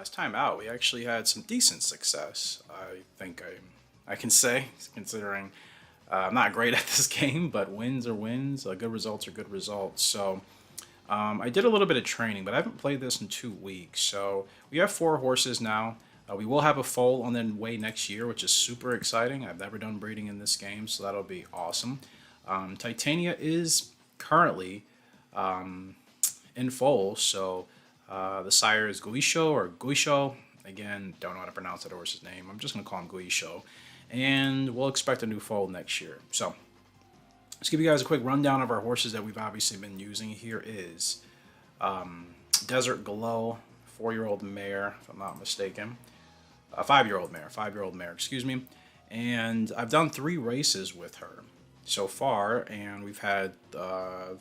last time out, we actually had some decent success. I think I can say, considering I'm not great at this game, but wins are wins. Good results are good results. So I did a little bit of training, but I haven't played this in 2 weeks. So we have 4 horses now. We will have a foal on the way next year, which is super exciting. I've never done breeding in this game, so that'll be awesome. Titania is currently in foal, so the sire is Guisho or Guisho. Again, don't know how to pronounce that horse's name. I'm just going to call him Guisho. And we'll expect a new foal next year. So let's give you guys a quick rundown of our horses that we've obviously been using. Here is Desert Glow, 4-year-old mare, if I'm not mistaken. A 5-year-old mare, excuse me. And I've done 3 races with her so far, and we've had a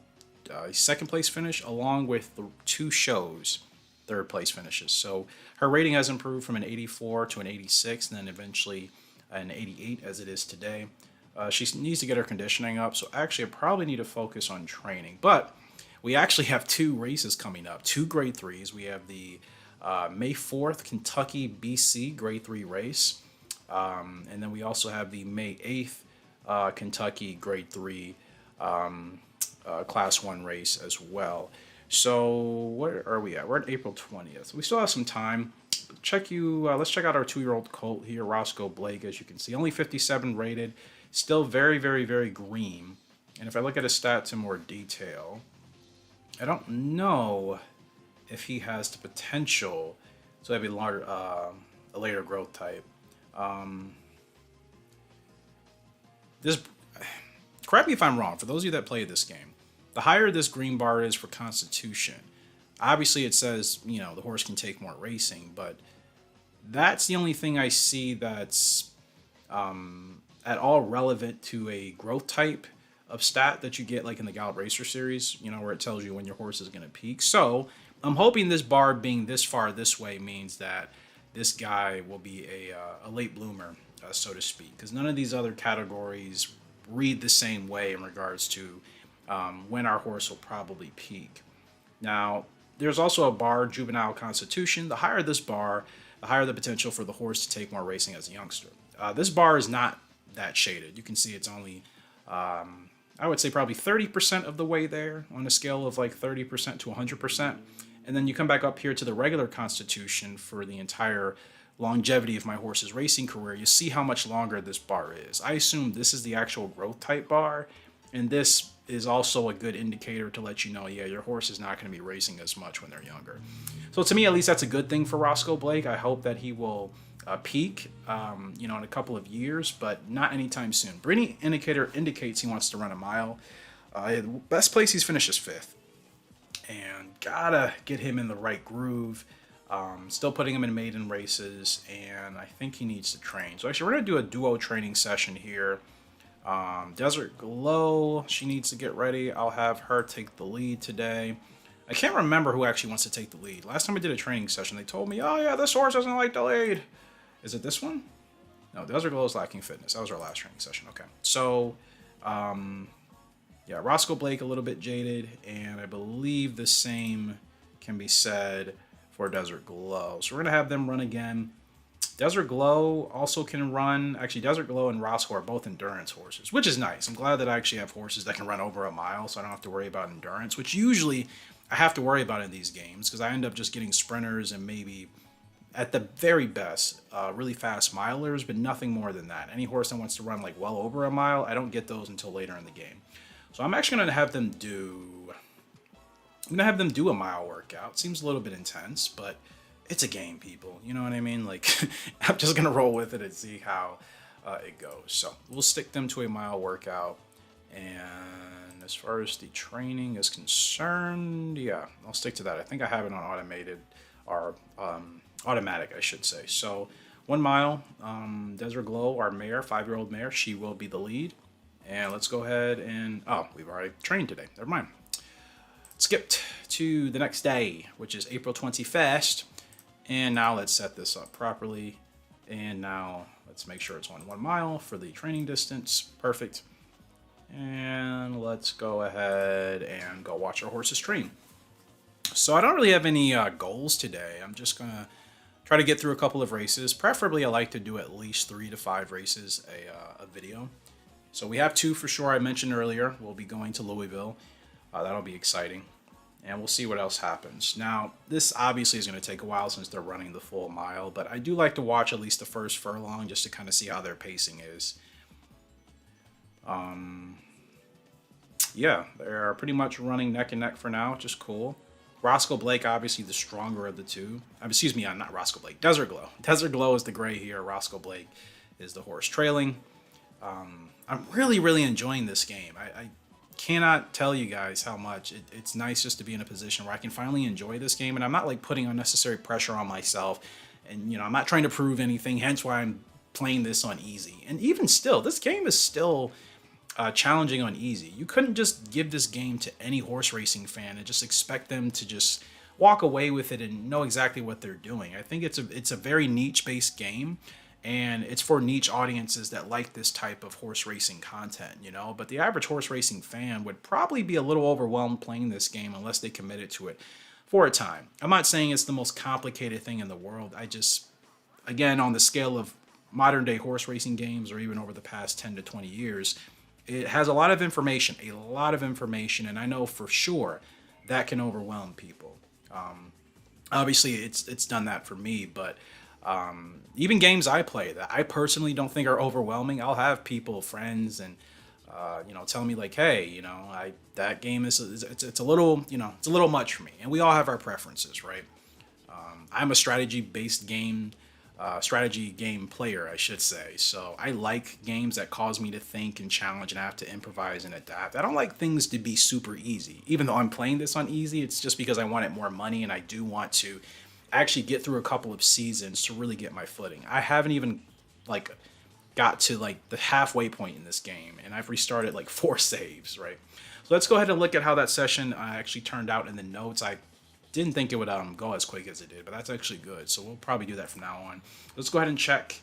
second place finish along with the 2 shows third place finishes. So her rating has improved from an 84 to an 86, and then eventually an 88 as it is today. She needs to get her conditioning up, so actually I probably need to focus on training. But we actually have 2 races coming up, 2 grade 3s. We have the May 4th Kentucky BC grade 3 race, and then we also have the May 8th Kentucky grade 3 class 1 race as well. So where are we at? We're at April 20th. We still have some time. Let's check out our 2-year-old colt here, Roscoe Blake. As you can see, only 57 rated, still very, very, very green. And if I look at his stats in more detail, I don't know if he has the potential to have a later growth type. This, correct me if I'm wrong. For those of you that play this game, the higher this green bar is for Constitution, obviously it says, the horse can take more racing, but that's the only thing I see that's at all relevant to a growth type of stat that you get like in the Gallop Racer series, where it tells you when your horse is going to peak. So I'm hoping this bar being this far this way means that this guy will be a late bloomer, so to speak, because none of these other categories read the same way in regards to when our horse will probably peak. Now, there's also a bar, Juvenile Constitution. The higher this bar, the higher the potential for the horse to take more racing as a youngster. This bar is not that shaded. You can see it's only, I would say probably 30% of the way there on a scale of like 30% to 100%. And then you come back up here to the regular Constitution for the entire longevity of my horse's racing career. You see how much longer this bar is. I assume this is the actual growth type bar, and this is also a good indicator to let you know, yeah, your horse is not going to be racing as much when they're younger. So to me, at least, that's a good thing for Roscoe Blake. I hope that he will peak, in a couple of years, but not anytime soon. Breeding indicator indicates he wants to run a mile. The best place he's finished is 5th, and gotta get him in the right groove. Still putting him in maiden races, and I think he needs to train. So actually, we're gonna do a duo training session here. Desert Glow, she needs to get ready. I'll have her take the lead today. I can't remember who actually wants to take the lead. Last time I did a training session, they told me, oh yeah, this horse doesn't like the lead. Is it this one? No, Desert Glow is lacking fitness. That was our last training session. Okay. So, yeah, Roscoe Blake a little bit jaded, and I believe the same can be said for Desert Glow. So we're going to have them run again. Desert Glow also can run. Actually, Desert Glow and Roscoe are both endurance horses, which is nice. I'm glad that I actually have horses that can run over a mile, so I don't have to worry about endurance, which usually I have to worry about in these games because I end up just getting sprinters and maybe, at the very best, really fast milers, but nothing more than that. Any horse that wants to run like well over a mile, I don't get those until later in the game. So I'm actually going to have them do a mile workout. Seems a little bit intense, but it's a game, people. You know what I mean? Like, I'm just going to roll with it and see how it goes. So we'll stick them to a mile workout. And as far as the training is concerned, yeah, I'll stick to that. I think I have it on automated or automatic, I should say. So 1 mile, Desert Glow, our mare, 5-year-old mare, she will be the lead. And let's go ahead and, oh, we've already trained today. Never mind. Skipped to the next day, which is April 21st. And now let's set this up properly. And now let's make sure it's on 1 mile for the training distance. Perfect. And let's go ahead and go watch our horses train. So I don't really have any goals today. I'm just going to Try to get through a couple of races. Preferably, I like to do at least 3 to 5 races a video. So we have 2 for sure. I mentioned earlier. We'll be going to Louisville. That'll be exciting. And we'll see what else happens. Now, this obviously is going to take a while since they're running the full mile, but I do like to watch at least the first furlong just to kind of see how their pacing is. Yeah, they're pretty much running neck and neck for now, which is cool. Roscoe Blake, obviously the stronger of the two. Excuse me, not Roscoe Blake. Desert Glow. Desert Glow is the gray here. Roscoe Blake is the horse trailing. I'm really, really enjoying this game. I cannot tell you guys how much it's nice just to be in a position where I can finally enjoy this game, and I'm not like putting unnecessary pressure on myself. And I'm not trying to prove anything. Hence why I'm playing this on easy. And even still, this game is still challenging on easy. You couldn't just give this game to any horse racing fan and just expect them to just walk away with it and know exactly what they're doing. I think it's a very niche based game, and it's for niche audiences that like this type of horse racing content, but the average horse racing fan would probably be a little overwhelmed playing this game unless they committed to it for a time. I'm not saying it's the most complicated thing in the world. I just, again, on the scale of modern day horse racing games or even over the past 10 to 20 years, it has a lot of information, and I know for sure that can overwhelm people. Obviously, it's done that for me, but even games I play that I personally don't think are overwhelming, I'll have people, friends, and tell me like, hey, that game it's a little, it's a little much for me, and we all have our preferences, right? I'm a strategy game player, I should say. So I like games that cause me to think and challenge and I have to improvise and adapt. I don't like things to be super easy. Even though I'm playing this on easy, it's just because I wanted more money and I do want to actually get through a couple of seasons to really get my footing. I haven't even got to the halfway point in this game, and I've restarted 4 saves, right? So let's go ahead and look at how that session actually turned out in the notes. I didn't think it would go as quick as it did, but that's actually good. So we'll probably do that from now on. Let's go ahead and check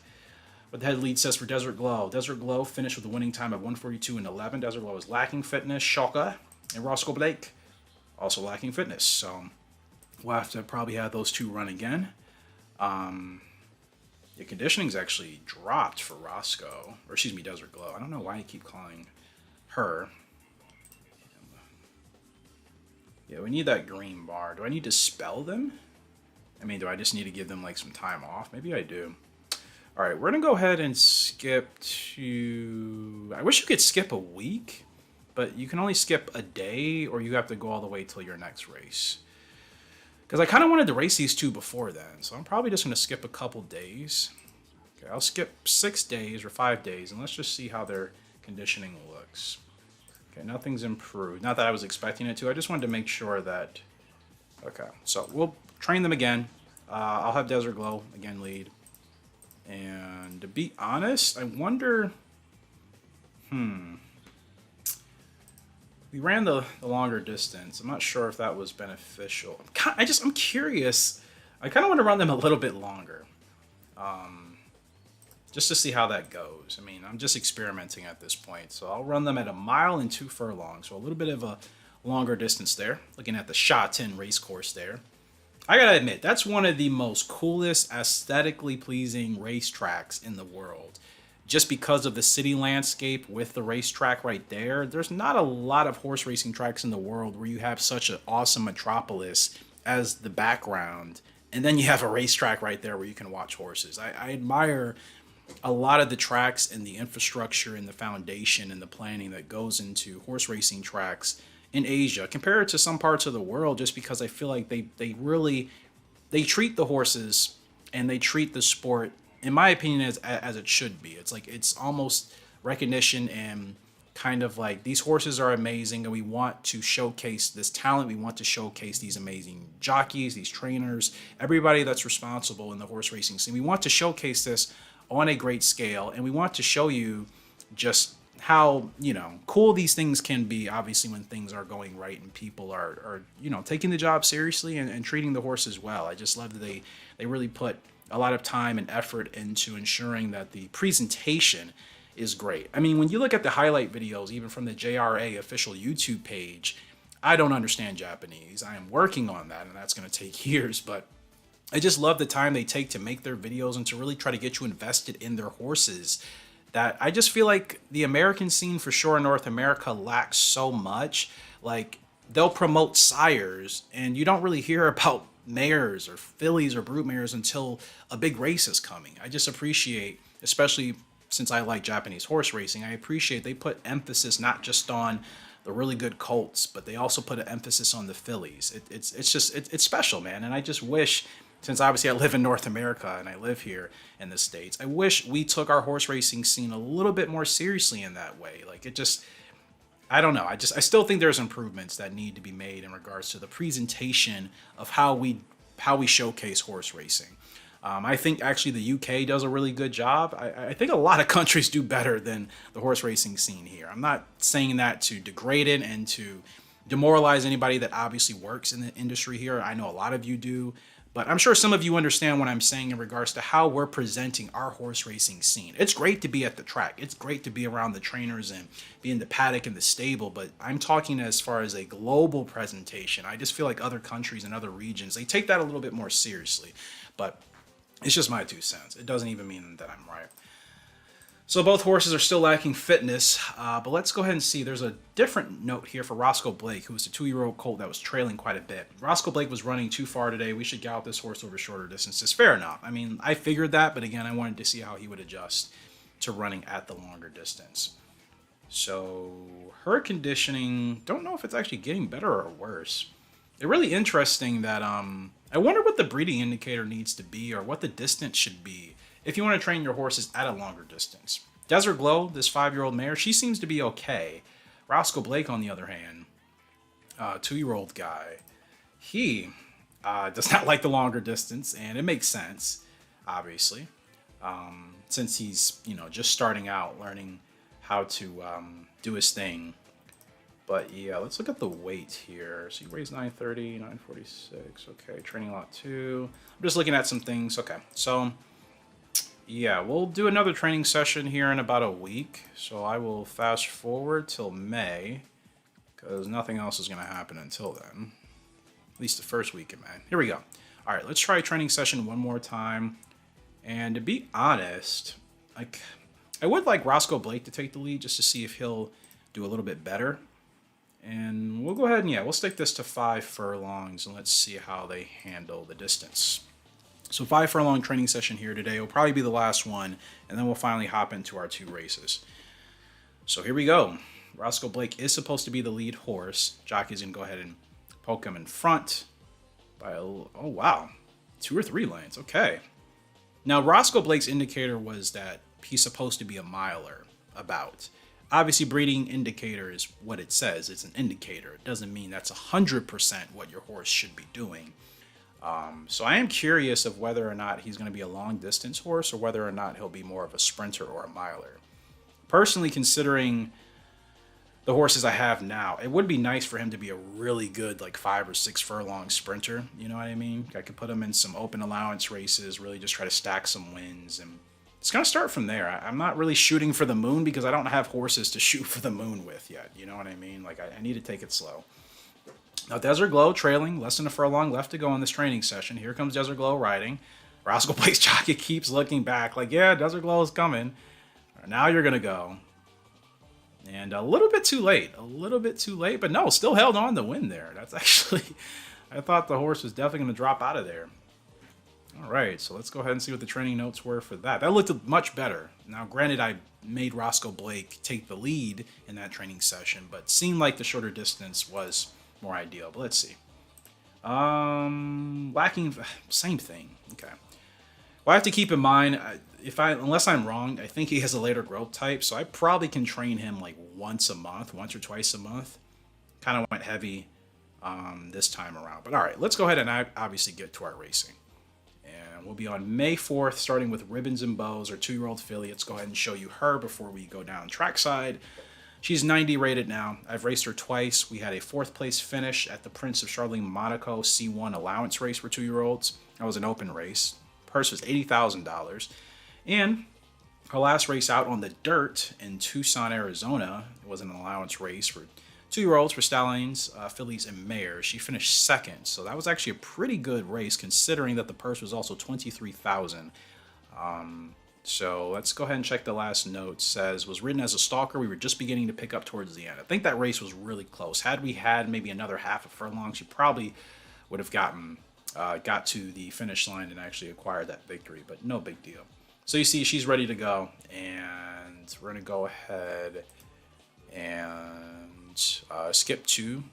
what the head lead says for Desert Glow. Desert Glow finished with a winning time of 1:42.11. Desert Glow is lacking fitness. Shaka and Roscoe Blake also lacking fitness. So we'll have to probably have those 2 run again. The conditioning's actually dropped for Roscoe, or excuse me, Desert Glow. I don't know why I keep calling her. Yeah, we need that green bar. Do I need to spell them? I mean, do I just need to give them some time off? Maybe I do. All right, we're going to go ahead and skip to... I wish you could skip a week, but you can only skip a day, or you have to go all the way till your next race. Because I kind of wanted to race these 2 before then, so I'm probably just going to skip a couple days. Okay, I'll skip 6 days or 5 days, and let's just see how their conditioning looks. Okay, nothing's improved. Not that I was expecting it to. I just wanted to make sure that... Okay, so we'll train them again. I'll have Desert Glow again lead. And to be honest, I wonder... We ran the longer distance. I'm not sure if that was beneficial. I'm curious. I kind of want to run them a little bit longer. Just to see how that goes. I mean, I'm just experimenting at this point. So I'll run them at 1 mile and 2 furlongs. So a little bit of a longer distance there. Looking at the Sha Tin race course there. I gotta admit, that's one of the most coolest, aesthetically pleasing racetracks in the world. Just because of the city landscape with the racetrack right there. There's not a lot of horse racing tracks in the world where you have such an awesome metropolis as the background. And then you have a racetrack right there where you can watch horses. I admire a lot of the tracks and the infrastructure and the foundation and the planning that goes into horse racing tracks in Asia compared to some parts of the world, just because I feel like they treat the horses and they treat the sport, in my opinion, as it should be. It's almost recognition and kind of these horses are amazing and we want to showcase this talent. We want to showcase these amazing jockeys, these trainers, everybody that's responsible in the horse racing scene. We want to showcase this on a great scale, and we want to show you just how cool these things can be, obviously, when things are going right and people are taking the job seriously and treating the horses well. I just love that they really put a lot of time and effort into ensuring that the presentation is great. I mean, when you look at the highlight videos, even from the JRA official YouTube page, I don't understand Japanese. I am working on that, and that's going to take years, but I just love the time they take to make their videos and to really try to get you invested in their horses. That I just feel like the American scene for sure in North America lacks so much. Like they'll promote sires and you don't really hear about mares or fillies or broodmares until a big race is coming. I just appreciate, especially since I like Japanese horse racing, I appreciate they put emphasis not just on the really good colts, but they also put an emphasis on the fillies. It's special, man. And I just wish, since obviously I live in North America and I live here in the States, I wish we took our horse racing scene a little bit more seriously in that way. Like it just, I don't know. I still think there's improvements that need to be made in regards to the presentation of how we showcase horse racing. I think actually the UK does a really good job. I think a lot of countries do better than the horse racing scene here. I'm not saying that to degrade it and to demoralize anybody that obviously works in the industry here. I know a lot of you do, but I'm sure some of you understand what I'm saying in regards to how we're presenting our horse racing scene. It's great to be at the track. It's great to be around the trainers and be in the paddock and the stable, but I'm talking as far as a global presentation. I just feel like other countries and other regions, they take that a little bit more seriously. But it's just my 2 cents. It doesn't even mean that I'm right. So both horses are still lacking fitness, but let's go ahead and see. There's a different note here for Roscoe Blake, who was a 2-year-old colt that was trailing quite a bit. Roscoe Blake was running too far today. We should gallop this horse over shorter distances. Fair enough. I mean, I figured that, but again, I wanted to see how he would adjust to running at the longer distance. So her conditioning, don't know if it's actually getting better or worse. It's really interesting that I wonder what the breeding indicator needs to be or what the distance should be if you want to train your horses at a longer distance. Desert Glow, this 5-year-old mare, she seems to be okay. Roscoe Blake, on the other hand, 2-year-old guy, he does not like the longer distance, and it makes sense, obviously, since he's just starting out, learning how to do his thing. But yeah, let's look at the weight here. So he weighs 930, 946. Okay, training lot 2. I'm just looking at some things. Okay, so yeah, we'll do another training session here in about a week. So I will fast forward till May because nothing else is going to happen until then. At least the first week in May. Here we go. All right, let's try training session one more time. And to be honest, I would like Roscoe Blake to take the lead just to see if he'll do a little bit better. And we'll go ahead and we'll stick this to 5 furlongs and let's see how they handle the distance. So 5 furlong training session here today will probably be the last one, and then we'll finally hop into our 2 races. So here we go. Roscoe Blake is supposed to be the lead horse. Jockey's going to go ahead and poke him in front by oh wow, 2 or 3 lengths. Okay. Now Roscoe Blake's indicator was that he's supposed to be a miler about. Obviously, breeding indicator is what it says. It's an indicator. It doesn't mean that's 100% what your horse should be doing. So I am curious of whether or not he's going to be a long distance horse or whether or not he'll be more of a sprinter or a miler. Personally, considering the horses I have now, it would be nice for him to be a really good 5 or 6 furlong sprinter. You know what I mean? I could put him in some open allowance races, really just try to stack some wins, and it's going to start from there. I'm not really shooting for the moon because I don't have horses to shoot for the moon with yet. You know what I mean? I need to take it slow. Now, Desert Glow trailing, less than a furlong left to go in this training session. Here comes Desert Glow riding. Roscoe Blake's jockey keeps looking back yeah, Desert Glow is coming. Now you're going to go. And a little bit too late. But no, still held on to win there. That's actually, I thought the horse was definitely going to drop out of there. All right, so let's go ahead and see what the training notes were for that. That looked much better. Now, granted, I made Roscoe Blake take the lead in that training session, but seemed like the shorter distance was more ideal. But let's see. Lacking, same thing. Okay. Well, I have to keep in mind, unless I'm wrong, I think he has a later growth type, so I probably can train him once or twice a month. Kind of went heavy this time around. But all right, let's go ahead and obviously get to our racing. And we'll be on May 4th, starting with Ribbons and Bows, our 2-year-old filly. Let's go ahead and show you her before we go down trackside. She's 90 rated now. I've raced her twice. We had a 4th place finish at the Prince of Charlene Monaco C1 allowance race for 2-year-olds. That was an open race. Purse was $80,000. And her last race out on the dirt in Tucson, Arizona, was an allowance race for 2-year-olds for stallions, fillies, and mares. She finished second, so that was actually a pretty good race considering that the purse was also 23,000. So let's go ahead and check the last note. Says, was ridden as a stalker. We were just beginning to pick up towards the end. I think that race was really close. Had we had maybe another half a furlong, she probably would have got to the finish line and actually acquired that victory, but no big deal. So you see she's ready to go, and we're going to go ahead and skip to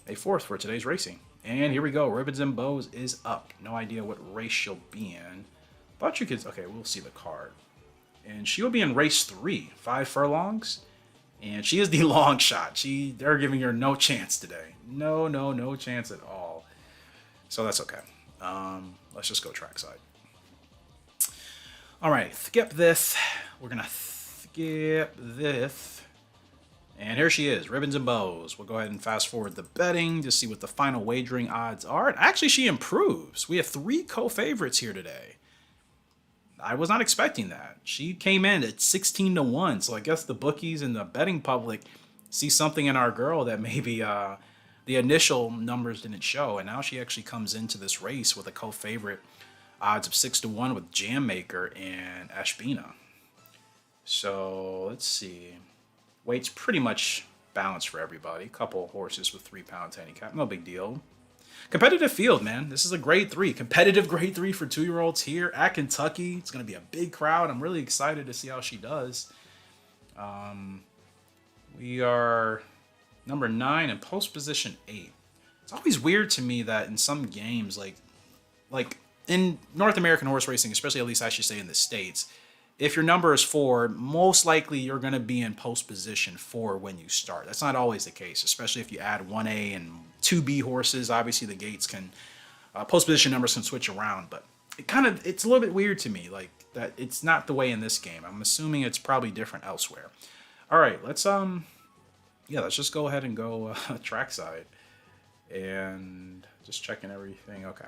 a fourth for today's racing. And here we go. Ribbons and Bows is up. No idea what race she'll be in. Thought you could... Okay, we'll see the card. And she will be in race 3, 5 furlongs. And she is the long shot. They're giving her no chance today. No chance at all. So that's okay. Let's just go trackside. All right, skip this. We're going to skip this. And here she is, Ribbons and Bows. We'll go ahead and fast forward the betting to see what the final wagering odds are. And actually, she improves. We have 3 co-favorites here today. I was not expecting that. She came in at 16-1, so I guess the bookies and the betting public see something in our girl that maybe the initial numbers didn't show, and now she actually comes into this race with a co-favorite odds of 6-1 with Jam Maker and Ashbina. So let's see. Weight's pretty much balanced for everybody. A couple horses with 3 pounds handicap, no big deal. Competitive field, man. This is a grade 3. Competitive grade 3 for 2-year-olds here at Kentucky. It's going to be a big crowd. I'm really excited to see how she does. We are number 9 and post position 8. It's always weird to me that in some games, like in North American horse racing, especially at least I should say in the States, if your number is 4, most likely you're going to be in post position 4 when you start. That's not always the case, especially if you add 1A and 2B horses. Obviously, the gates can, post position numbers can switch around, but it's a little bit weird to me, like that it's not the way in this game. I'm assuming it's probably different elsewhere. All right, let's just go ahead and go trackside and just checking everything. Okay.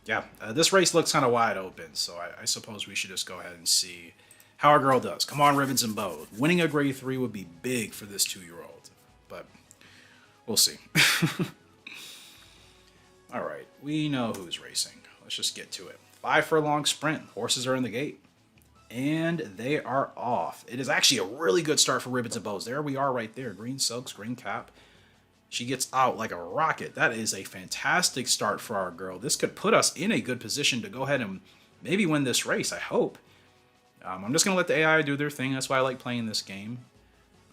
Yeah, this race looks kind of wide open, so I suppose we should just go ahead and see how our girl does. Come on, Ribbons and Bows. Winning a grade 3 would be big for this 2-year-old, but we'll see. All right, we know who's racing. Let's just get to it. 5 furlong sprint. Horses are in the gate, and they are off. It is actually a really good start for Ribbons and Bows. There we are right there. Green silks, green cap. She gets out like a rocket. That is a fantastic start for our girl. This could put us in a good position to go ahead and maybe win this race, I hope. I'm just going to let the AI do their thing. That's why I like playing this game.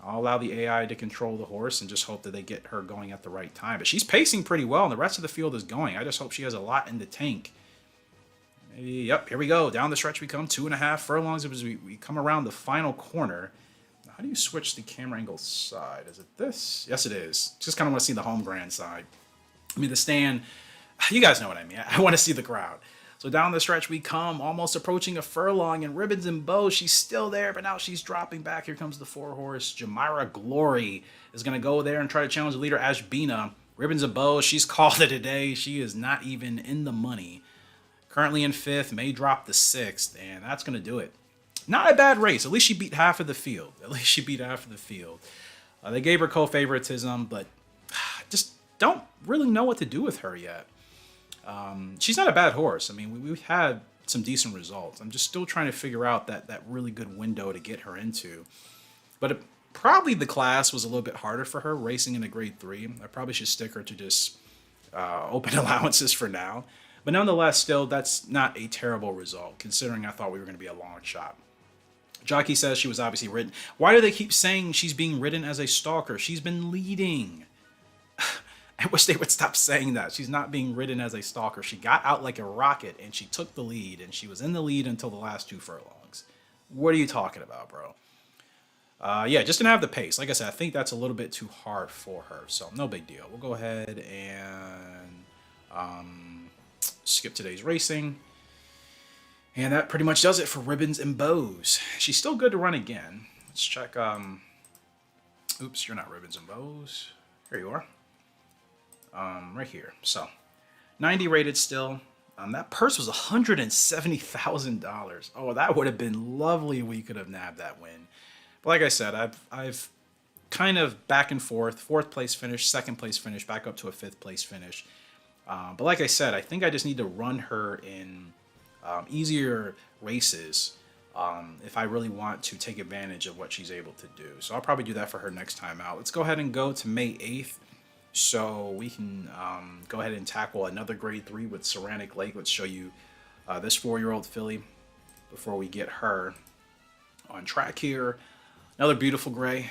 I'll allow the AI to control the horse and just hope that they get her going at the right time. But she's pacing pretty well, and the rest of the field is going. I just hope she has a lot in the tank. Maybe, yep, here we go. Down the stretch we come. 2.5 furlongs as we come around the final corner. How do you switch the camera angle side? Is it this? Yes, it is. Just kind of want to see the home grand side. I mean, the stand, you guys know what I mean. I want to see the crowd. So down the stretch we come, almost approaching a furlong, and Ribbons and Bows, she's still there, but now she's dropping back. Here comes the 4-horse. Jamira Glory is going to go there and try to challenge the leader, Ashbina. Ribbons and Bows, she's called it a day. She is not even in the money. Currently in 5th, may drop the 6th, and that's going to do it. Not a bad race. At least she beat half of the field. They gave her co-favoritism, but just don't really know what to do with her yet. She's not a bad horse. I mean, we've had some decent results. I'm just still trying to figure out that really good window to get her into. But probably the class was a little bit harder for her, racing in a grade 3. I probably should stick her to just open allowances for now. But nonetheless, still, that's not a terrible result, considering I thought we were going to be a long shot. Jockey says she was obviously ridden. Why do they keep saying she's being ridden as a stalker? She's been leading. I wish they would stop saying that. She's not being ridden as a stalker. She got out like a rocket, and she took the lead, and she was in the lead until the last 2 furlongs. What are you talking about, bro? Yeah, just didn't have the pace. Like I said, I think that's a little bit too hard for her, so no big deal. We'll go ahead and skip today's racing. And that pretty much does it for Ribbons and Bows. She's still good to run again. Let's check. Oops, you're not Ribbons and Bows. Here you are. Right here. So, 90 rated still. That purse was $170,000. Oh, that would have been lovely if we could have nabbed that win. But like I said, I've kind of back and forth, fourth place finish, second place finish, back up to a fifth place finish. But like I said, I think I just need to run her in easier races if I really want to take advantage of what she's able to do. So I'll probably do that for her next time out. Let's go ahead and go to May 8th. So we can go ahead and tackle another grade 3 with Saranac Lake. Let's show you this 4-year-old filly before we get her on track here. Another beautiful gray.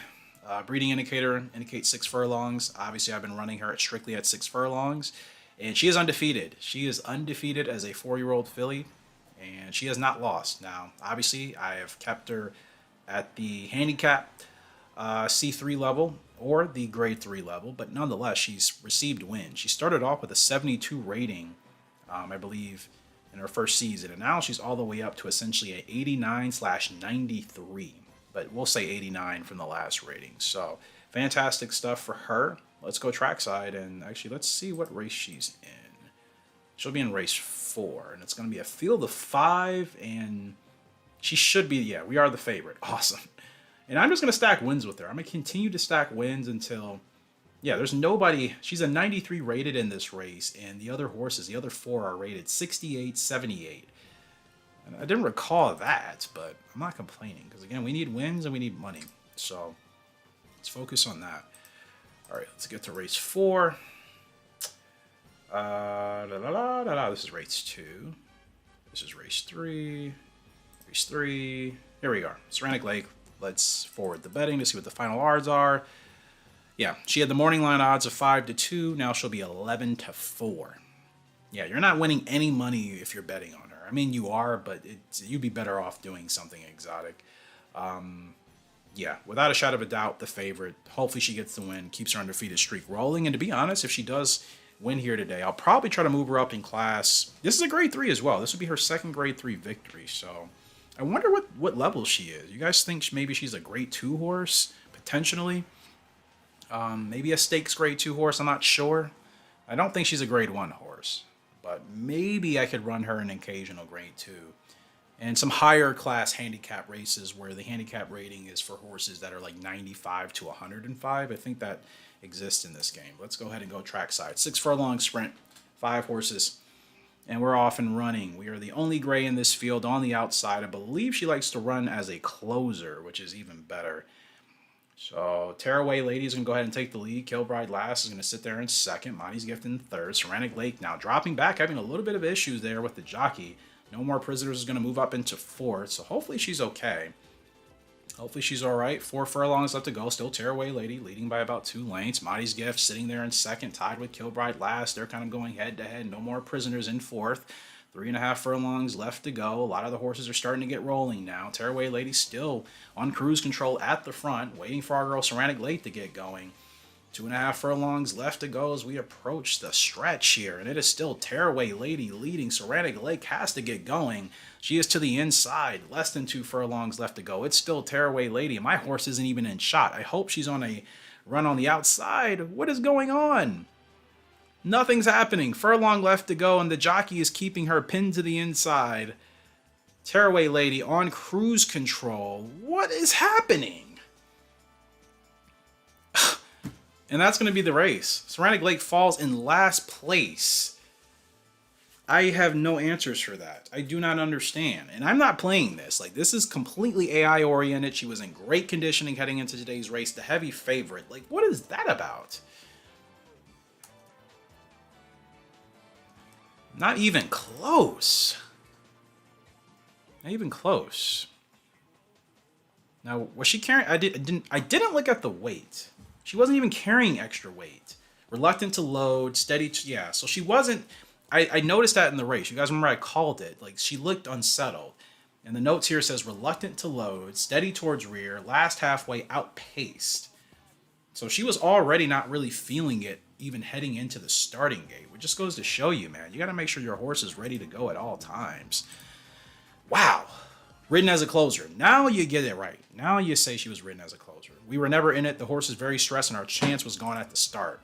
Breeding indicator indicates 6 furlongs. Obviously, I've been running her strictly at 6 furlongs. And she is undefeated. She is undefeated as a 4-year-old filly. And she has not lost. Now, obviously, I have kept her at the handicap C3 level or the grade 3 level. But nonetheless, she's received wins. She started off with a 72 rating, I believe, in her first season. And now she's all the way up to essentially an 89/93. But we'll say 89 from the last rating. So fantastic stuff for her. Let's go trackside and actually let's see what race she's in. She'll be in race 4 and it's going to be a field of 5 and she should be, yeah, we are the favorite. Awesome. And I'm just going to stack wins with her. I'm going to continue to stack wins until, yeah, there's nobody. She's a 93 rated in this race and the other horses, the other 4 are rated 68, 78. I didn't recall that, but I'm not complaining because, again, we need wins and we need money. So let's focus on that. All right, let's get to race 4. This is race 2. This is race 3. Race 3. Here we are. Saranac Lake. Let's forward the betting to see what the final odds are. Yeah, she had the morning line odds of 5-2. Now she'll be 11-4. Yeah, you're not winning any money if you're betting on her. I mean, you are, but you'd be better off doing something exotic. Yeah, without a shadow of a doubt, the favorite. Hopefully she gets the win, keeps her undefeated streak rolling. And to be honest, if she does win here today, I'll probably try to move her up in class. This is a grade 3 as well. This would be her second grade 3 victory. So I wonder what level she is. You guys think maybe she's a grade 2 horse, potentially? Maybe a stakes grade 2 horse, I'm not sure. I don't think she's a grade 1 horse. But maybe I could run her an occasional grade 2. And some higher class handicap races where the handicap rating is for horses that are like 95 to 105. I think that exists in this game. Let's go ahead and go trackside. 6 furlong sprint, 5 horses. And we're off and running. We are the only gray in this field on the outside. I believe she likes to run as a closer, which is even better. So Tearaway Lady is going to go ahead and take the lead. Kilbride Last is going to sit there in second. Monty's Gift in third. Saranac Lake now dropping back, having a little bit of issues there with the jockey. No More Prisoners is going to move up into fourth. So hopefully she's okay. Hopefully she's all right. 4 furlongs left to go. Still Tearaway Lady leading by about 2 lengths. Monty's Gift sitting there in second, tied with Kilbride Last. They're kind of going head to head. No More Prisoners in fourth. 3.5 furlongs left to go. A lot of the horses are starting to get rolling now. Tearaway Lady still on cruise control at the front, waiting for our girl Saranac Lake to get going. 2.5 furlongs left to go as we approach the stretch here. And it is still Tearaway Lady leading. Saranac Lake has to get going. She is to the inside. Less than 2 furlongs left to go. It's still Tearaway Lady. My horse isn't even in shot. I hope she's on a run on the outside. What is going on? Nothing's happening. Furlong left to go, and the jockey is keeping her pinned to the inside. Tearaway Lady on cruise control. What is happening? And that's going to be the race. Saranac Lake falls in last place. I have no answers for that. I do not understand. And I'm not playing this. Like, this is completely AI oriented. She was in great conditioning heading into today's race. The heavy favorite. Like, what is that about? Not even close. Not even close. Now, was she carrying? I didn't look at the weight. She wasn't even carrying extra weight. Reluctant to load, steady. Yeah, so she wasn't. I noticed that in the race. You guys remember I called it. Like, she looked unsettled. And the notes here says reluctant to load, steady towards rear, last halfway outpaced. So she was already not really feeling it even heading into the starting gate. It just goes to show you, man, you got to make sure your horse is ready to go at all times. Wow. Ridden as a closer. Now you get it right. Now you say she was ridden as a closer. We were never in it. The horse is very stressed and our chance was gone at the start.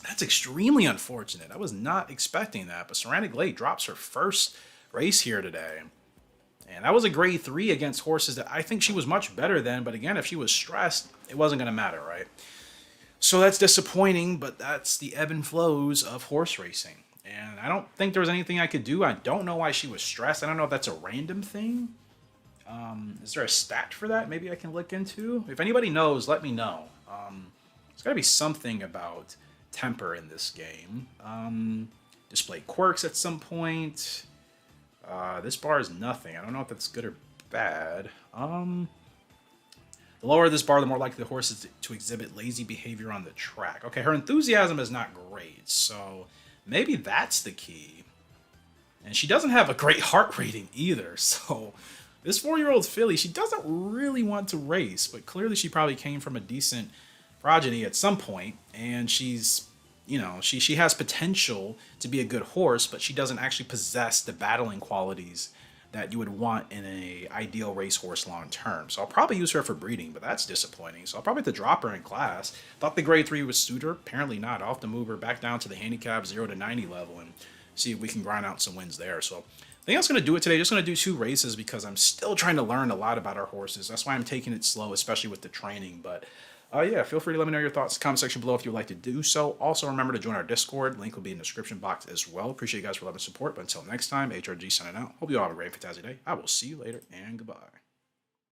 That's extremely unfortunate. I was not expecting that. But Saranac Lake drops her first race here today. And that was a grade 3 against horses that I think she was much better than. But again, if she was stressed, it wasn't going to matter, right? So that's disappointing, but that's the ebb and flows of horse racing. And I don't think there was anything I could do. I don't know why she was stressed. I don't know if that's a random thing. Is there a stat for that? Maybe I can look into. If anybody knows, let me know. There's got to be something about temper in this game. Display quirks at some point. This bar is nothing. I don't know if that's good or bad. The lower this bar, the more likely the horse is to exhibit lazy behavior on the track. Okay, her enthusiasm is not great, so maybe that's the key. And she doesn't have a great heart rating either, so this 4-year-old filly, she doesn't really want to race, but clearly she probably came from a decent progeny at some point, and she's, you know, she has potential to be a good horse, but she doesn't actually possess the battling qualities that you would want in a ideal racehorse long term. So I'll probably use her for breeding, but that's disappointing. So I'll probably have to drop her in class. Thought the grade 3 would suit her. Apparently not. I'll have to move her back down to the handicap 0 to 90 level and see if we can grind out some wins there. So I think that's going to do it today. Just going to do 2 races because I'm still trying to learn a lot about our horses. That's why I'm taking it slow, especially with the training. But yeah, feel free to let me know your thoughts in the comment section below if you'd like to do so. Also, remember to join our Discord. Link will be in the description box as well. Appreciate you guys for love and support. But until next time, HRG signing out. Hope you all have a great, fantastic day. I will see you later, and goodbye.